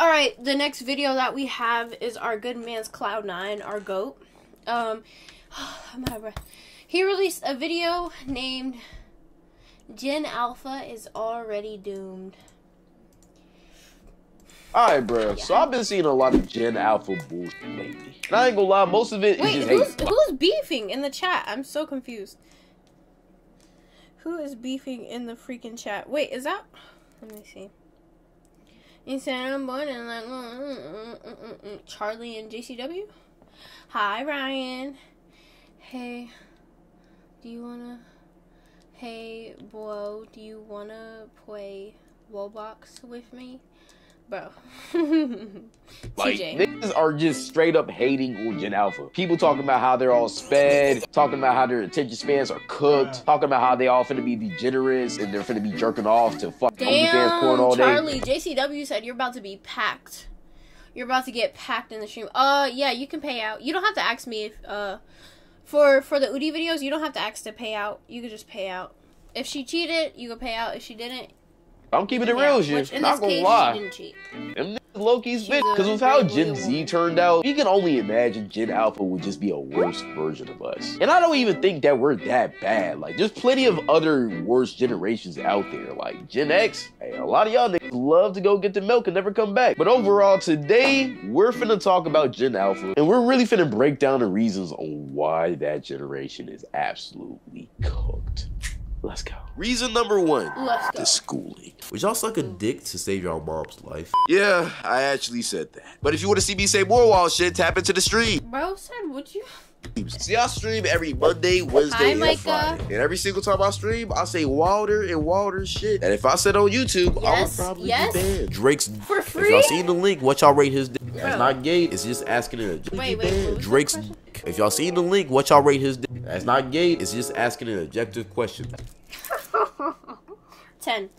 Alright, the next video that we have is our good man's Cloud9, our GOAT. I'm out of breath. He released a video named Gen Alpha is Already Doomed. Alright, bro. So I've been seeing a lot of Gen Alpha bullshit lately. And I ain't gonna lie, most of it is just hate. Who's beefing in the chat? I'm so confused. Who is beefing in the freaking chat? Wait, is that... Let me see. You said I'm born in like... Charlie and JCW? Hi, Ryan. Hey, do you wanna... Hey, bro, do you wanna play Roblox with me? Bro. Like, TJ. niggas are just straight up hating on Gen Alpha. People talking about how they're all sped, talking about how their attention spans are cooked, talking about how they all finna be degenerates and they're finna be jerking off to fuck OnlyFans porn all day. Charlie, JCW said you're about to be packed. You're about to get packed in the stream. Yeah, you can pay out. You don't have to ask me if, for the Udi videos, you don't have to ask to pay out. You can just pay out. If she cheated, you can pay out. If she didn't, I'm keeping it real, shit. Not gonna lie. she didn't cheat. Them niggas low-key's bitch. Because with how Gen Z turned out, you can only imagine Gen Alpha would just be a worse version of us. And I don't even think that we're that bad. Like, there's plenty of other worse generations out there. Like, Gen X, hey, a lot of y'all niggas love to go get the milk and never come back. But overall, today, we're finna talk about Gen Alpha. And we're really finna break down the reasons on why that generation is absolutely cooked. Let's go. Reason number one, the schooling. Would y'all suck a dick to save y'all mom's life? Yeah, I actually said that. But if you want to see me say more wild shit, tap into the stream. Bro said, would you? See, I stream every Monday, Wednesday, and Friday. And every single time I stream, I say wilder and wilder shit. And if I said on YouTube, I would probably be banned. Drake's For free? If y'all seen the link, what y'all rate his dick? That's not gay. It's just asking an objective. Wait, Drake's dick. If y'all seen the link, what y'all rate his dick? That's not gay. It's just asking an objective question. 10.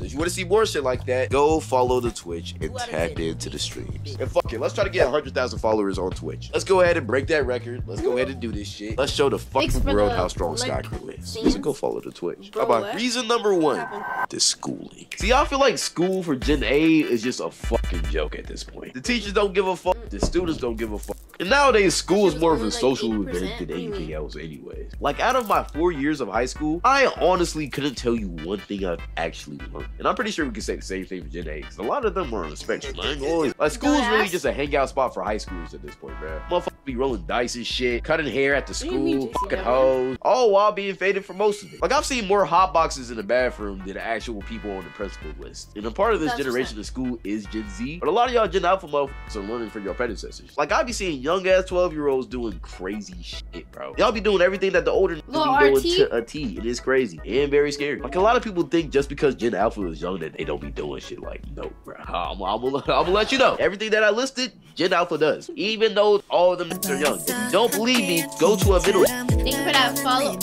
If you want to see more shit like that, go follow the Twitch and tap into the streams. And fuck it, let's try to get 100,000 followers on Twitch. Let's go ahead and break that record. Let's go ahead and do this shit. Let's show the fucking world how strong Sky Crew is. Listen, go follow the Twitch. Bye-bye. Reason number one, the schooling. See, I feel like school for Gen A is just a fucking joke at this point. The teachers don't give a fuck. The students don't give a fuck. And nowadays, school is more of a social event than anything else anyways. Like, out of my 4 years of high school, I honestly couldn't tell you one thing I've actually learned. And I'm pretty sure we can say the same thing for Gen A, because a lot of them are on the spectrum. Like, school is really just a hangout spot for high schoolers at this point, man. Motherfuckers be rolling dice and shit, cutting hair at the school, fucking hoes, all while being faded for most of it. Like, I've seen more hot boxes in the bathroom than actual people on the principal list. And a part of this generation of school is Gen Z, but a lot of y'all Gen Alpha motherfuckers are learning from your predecessors. Like, I be seeing young ass 12-year-olds doing crazy shit, bro. Y'all be doing everything that the older niggas be doing to a T. It is crazy and very scary. Like, a lot of people think just because Gen Alpha is young that they don't be doing shit. Like, no, bro. I'm gonna let you know. Everything that I listed, Gen Alpha does. Even though all of them are young. If you don't believe me, go to a middle. Thank you for that follow.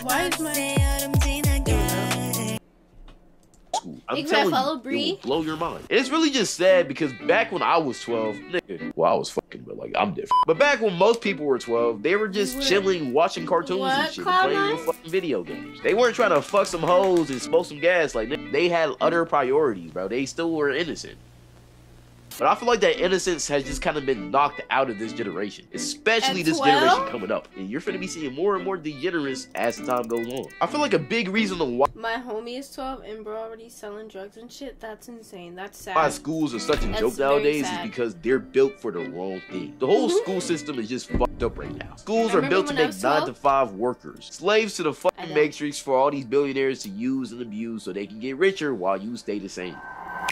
Why is my... I'm telling you, it will blow your mind. And it's really just sad because back when I was 12, nigga, well, I was fucking, but like, I'm different. But back when most people were 12, they were just chilling, watching cartoons and shit, and playing with fucking video games. They weren't trying to fuck some hoes and smoke some gas. Like, they had other priorities, bro. They still were innocent. But I feel like that innocence has just kind of been knocked out of this generation, especially this generation coming up. And you're finna be seeing more and more degenerates as the time goes on. I feel like a big reason to why my homie is 12 and bro already selling drugs and shit. That's insane. That's sad. Why schools are such a joke nowadays is because they're built for the wrong thing. The whole school system is just fucked up right now. Schools are built to make 9-to-5 workers, slaves to the fucking matrix for all these billionaires to use and abuse so they can get richer while you stay the same.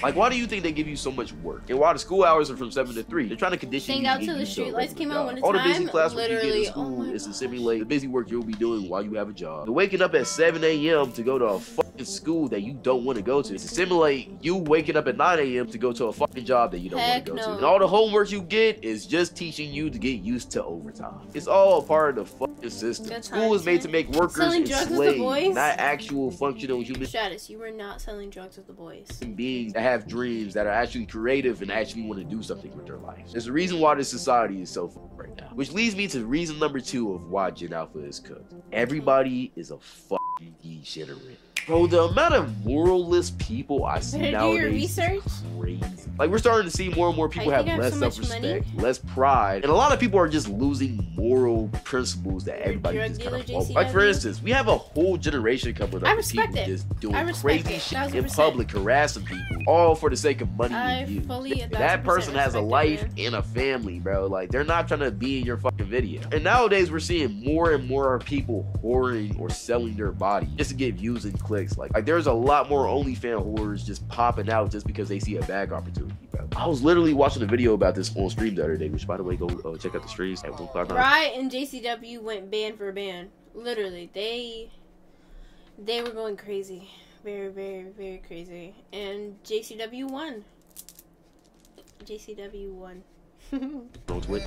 Like, why do you think they give you so much work? And why the school hours are from 7 to 3? They're trying to condition you out till the street lights came out when it's all the busy classwork you get in school is to simulate the busy work you'll be doing while you have a job. The waking up at 7 a.m. to go to a fucking school that you don't want to go to is to simulate you waking up at 9 a.m. to go to a fucking job that you don't want to go to. And all the homework you get is just teaching you to get used to overtime. It's all a part of the fucking system. School is made to make workers and slaves, not actual functional humans. Stratus, you were not selling drugs with the boys. Beings that have dreams, that are actually creative and actually want to do something with their life. There's a reason why this society is so fucked right now. Which leads me to reason number 2 of why Gen Alpha is cooked. Everybody is a fucking degenerate. Bro, the amount of moralless people I see Better do nowadays your is research. crazy. Like, we're starting to see more and more people I have think I have less so much self-respect, money. less pride, and a lot of people are just losing moral principles that You're a everybody drug just kind of dealer, follows. Like, for JCW? instance, we have a whole generation coming up I of respect people it. just doing I respect crazy it, shit in 1000%. public, harassing people, all for the sake of money I and views. fully, That 1000% person has a respect it, life man. and a family, bro. Like, they're not trying to be in your fucking video. And nowadays, we're seeing more and more people whoring or selling their body just to get views and clicks. Like there's a lot more OnlyFans whores just popping out just because they see a bag opportunity, bro. I was literally watching a video about this on stream the other day, which, by the way, go check out the streams at 159. Riot and JCW went band for band. Literally, they were going crazy, very, very, very crazy, and JCW won. JCW won. And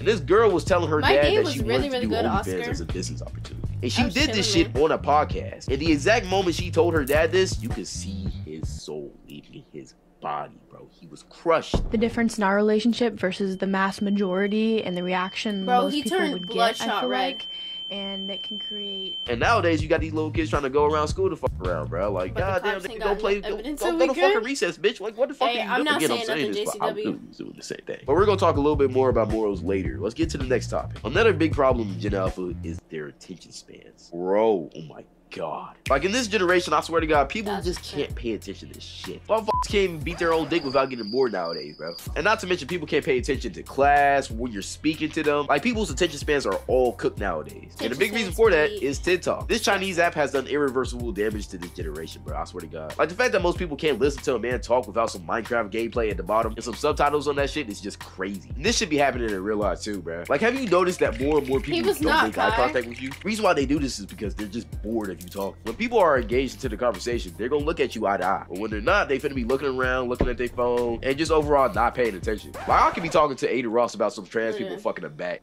this girl was telling her My dad day that was she really, wanted to really do good, OnlyFans Oscar. as a business opportunity. And she I was did this chilling, shit on a podcast. And the exact moment she told her dad this, you could see his soul leaving his body, bro. He was crushed. The difference in our relationship versus the mass majority and the reaction Bro, most he people turned would get, bloodshot I feel red. like, and it can create. And nowadays, you got these little kids trying to go around school to fuck around, bro. Like, But the goddamn, cops they ain't can go got play, no evidence go of to we fucking good. recess, bitch. Like, what the fuck Hey, are you I'm doing? not Again, saying I'm saying nothing, this, but I'm JCW. doing the same thing. But we're gonna talk a little bit more about morals later. Let's get to the next topic. Another big problem in Gen Alpha is their attention spans. Bro, oh my God. Like, in this generation, I swear to God, people That's just true. can't pay attention to shit. Motherfuckers can't even beat their own dick without getting bored nowadays, bro. And not to mention, people can't pay attention to class, when you're speaking to them. Like, people's attention spans are all cooked nowadays. And the big reason for that is TikTok. This Chinese app has done irreversible damage to this generation, bro. I swear to God. Like, the fact that most people can't listen to a man talk without some Minecraft gameplay at the bottom and some subtitles on that shit is just crazy. And this should be happening in real life too, bro. Like, have you noticed that more and more people was don't not, make eye Kai. contact with you? The reason why they do this is because they're just bored of you talking. When people are engaged into the conversation, they're gonna look at you eye to eye. But when they're not, they finna be looking around, looking at their phone, and just overall not paying attention. Like, I could be talking to Ada Ross about some trans people fucking a back.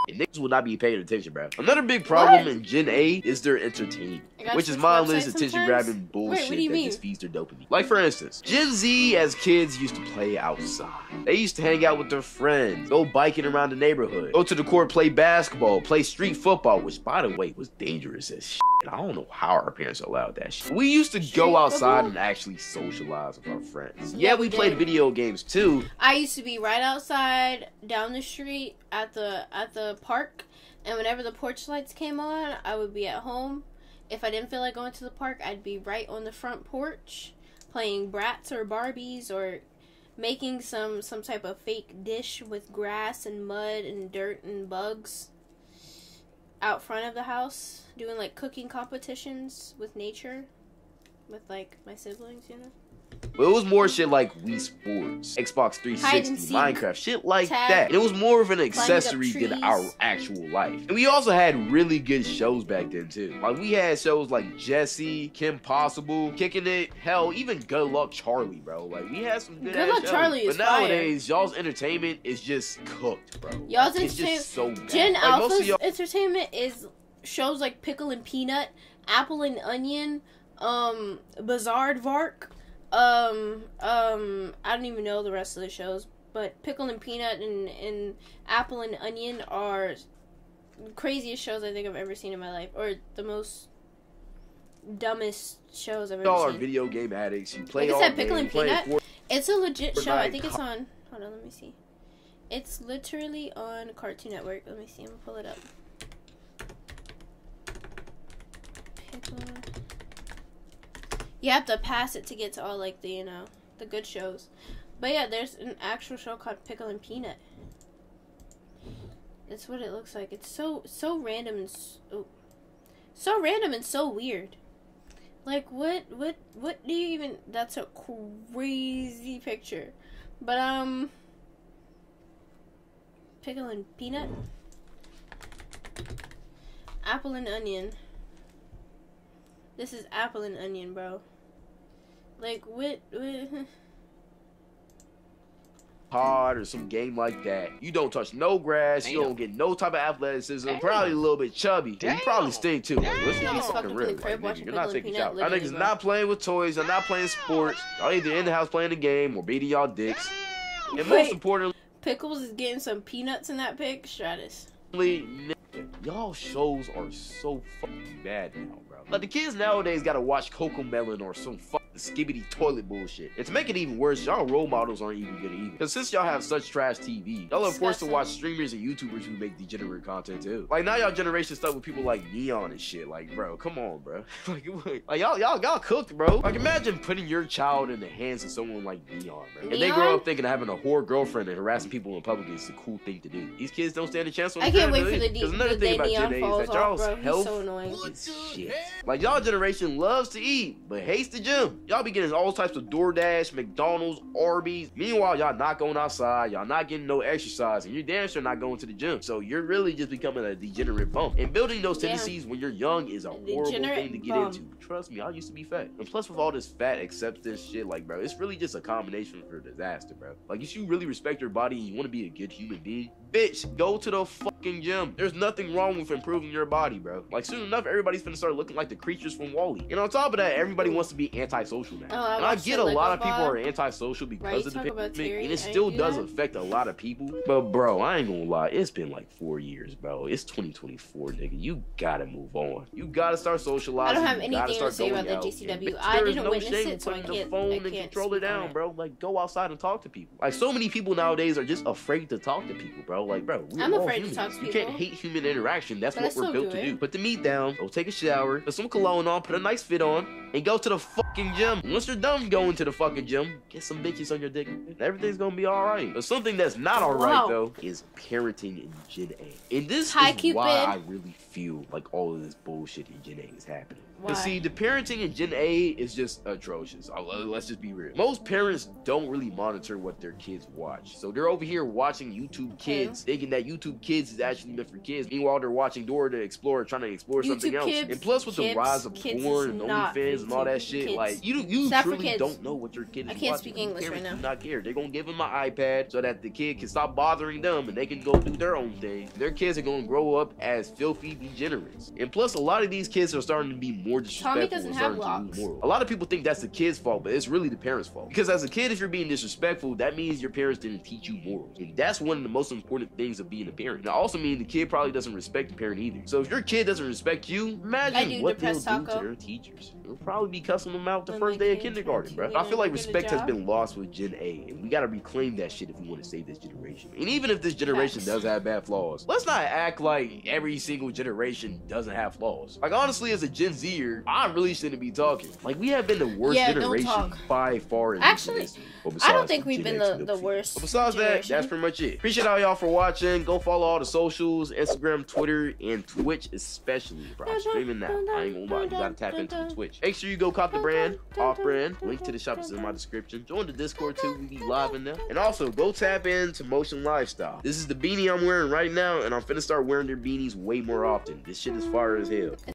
And niggas will not be paying attention, bro. Another big problem in Gen A is their entertainment, I gotta which is switch mindless, websites attention sometimes? grabbing Wait, bullshit what do you that mean? just feeds their dopamine. Like, for instance, Gen Z as kids used to play outside. They used to hang out with their friends, go biking around the neighborhood, go to the court, play basketball, play street football, which, by the way, was dangerous as shit. I don't know how our parents allowed that shit. We used to go outside football? and actually socialize with our friends. Yeah, Yeah, we we played did. video games too. I used to be right outside, down the street, at the park, and whenever the porch lights came on, I would be at home. If I didn't feel like going to the park, I'd be right on the front porch, playing Bratz or Barbies, or making some type of fake dish with grass and mud and dirt and bugs out front of the house, doing like cooking competitions with nature, with like my siblings, you know. But it was more shit like Wii Sports, Xbox Hide 360, and seek, Minecraft, shit like tag, that. And it was more of an up accessory than trees. our actual life. And we also had really good shows back then too. Like, we had shows like Jesse, Kim Possible, Kicking It, hell, even Good Luck Charlie, bro. Like, we had some good Good ass Luck shows. Charlie is But nowadays, y'all's entertainment is just cooked, bro. Y'all's It's just so bad. Gen Like, most of Alpha's y'all- entertainment is shows like Pickle and Peanut, Apple and Onion, Bizarre Vark, I don't even know the rest of the shows, but Pickle and Peanut and Apple and Onion are the craziest shows I think I've ever seen in my life, or the most dumbest shows I've y'all ever are seen. video game addicts. You play Like I all said, day, Pickle you and play Peanut. Fortnite. It's a legit show. I think it's Fortnite. on. Hold on, let me see. It's literally on Cartoon Network. Let me see. I'm gonna pull it up. Pickle. You have to pass it to get to all like the the good shows. But yeah, there's an actual show called Pickle and Peanut. That's what it looks like. It's so random and so random and so weird. Like, what do you even... That's a crazy picture. But, Pickle and Peanut? Apple and Onion. This is Apple and Onion, bro. Like, what? Pod or some game like that. You don't touch no grass. You don't get no type of athleticism. Probably a little bit chubby. And you probably stink too. Like, let's Damn. be Just fucking fucking real. from the crib Like, nigga, watching you're not Pickle and taking Peanut, shots. Y'all literally, niggas bro. not playing with toys. Y'all not playing sports. Y'all either in the house playing the game or beating y'all dicks. And most Wait. importantly, Pickles is getting some peanuts in that pic. Stratus. way. Y'all shows are so fucking bad now, bro. Like, the kids nowadays gotta watch CoComelon or some fucking skibbity toilet bullshit. And to make it even worse, y'all role models aren't even good either. Because since y'all have such trash TV, y'all are forced to watch streamers and YouTubers who make degenerate content too. Like, now y'all generation stuck with people like Neon and shit. Like, bro, come on, bro. like y'all cooked, bro. Like, imagine putting your child in the hands of someone like Neon, bro. And they grow up thinking having a whore girlfriend and harassing people in public is the cool thing to do. These kids don't stand a chance on the I can't wait for Because another thing about Gen A is that y'all's health so annoying. is shit. Like, y'all generation loves to eat, but hates the gym. Y'all be getting all types of DoorDash, McDonald's, Arby's. Meanwhile, y'all not going outside. Y'all not getting no exercise. And you're damn sure not going to the gym. So you're really just becoming a degenerate bum. And building those tendencies when you're young is a horrible thing to get into. Trust me, I used to be fat. And plus, with all this fat acceptance shit, like, bro, it's really just a combination for disaster, bro. Like, if you really respect your body and you want to be a good human being, bitch, go to the fucking gym. There's nothing wrong with improving your body, bro. Like, soon enough, everybody's gonna start looking like the creatures from WALL-E. And on top of that, everybody wants to be antisocial now. And I get a lot of people are antisocial because of the pandemic, and it still does affect a lot of people. But bro, I ain't gonna lie, it's been like 4 years, bro. It's 2024, nigga. You gotta move on. You gotta start socializing. I don't have anything to say about the JCW. I didn't witness it, so I can't. Phone and control it down, bro. Like, go outside and talk to people. Like, so many people nowadays are just afraid to talk to people, bro. Like, bro, I'm afraid to talk to people. You can't hate human interaction. That's what we're built to do. Put the meat down, go take a shower, put some cologne on, put a nice fit on, and go to the fucking gym. Once you're done going to the fucking gym, get some bitches on your dick, and everything's gonna be alright. But something that's not alright, though, is parenting in Gen A. And this is why I really feel like all of this bullshit in Gen A is happening. Because, see, the parenting in Gen A is just atrocious. Let's just be real. Most parents don't really monitor what their kids watch. So they're over here watching YouTube Kids, thinking that YouTube Kids is actually meant for kids. Meanwhile, they're watching Dora the Explorer, trying to explore something else. And plus, with the rise of porn and OnlyFans and all that shit, like, you truly don't know what your kid is watching. I can't speak English right now. Do not care. They're going to give them an iPad so that the kid can stop bothering them and they can go do their own thing. Their kids are going to grow up as filthy degenerates. And plus, a lot of these kids are starting to be more disrespectful and starting to lose morals. A lot of people think that's the kid's fault, but it's really the parents' fault. Because as a kid, if you're being disrespectful, that means your parents didn't teach you morals. And that's one of the most important things of being a parent. And it also means the kid probably doesn't respect the parent either. So if your kid doesn't respect you, imagine what they'll do to their teachers. They'll probably be cussing them out the first day of kindergarten, bro. I feel like respect has been lost with Gen A, and we gotta reclaim that shit if we want to save this generation. And even if this generation does have bad flaws, let's not act like every single generation doesn't have flaws. Like, honestly, as a Gen Zer, I really shouldn't be talking. Like, we have been the worst generation by far. Actually, I don't think we've been the worst. But besides that, that's pretty much it. Appreciate all y'all for watching. Go follow all the socials, Instagram, Twitter, and Twitch especially, bro. I'm streaming now. I ain't gonna lie. You gotta tap into the Twitch. Make sure you go cop the brand, off-brand. Link to the shop is in my description. Join the Discord too. We be live in there. And also, go tap into Motion Lifestyle. This is the beanie I'm wearing right now, and I'm finna start wearing their beanies way more often. This shit is fire as hell.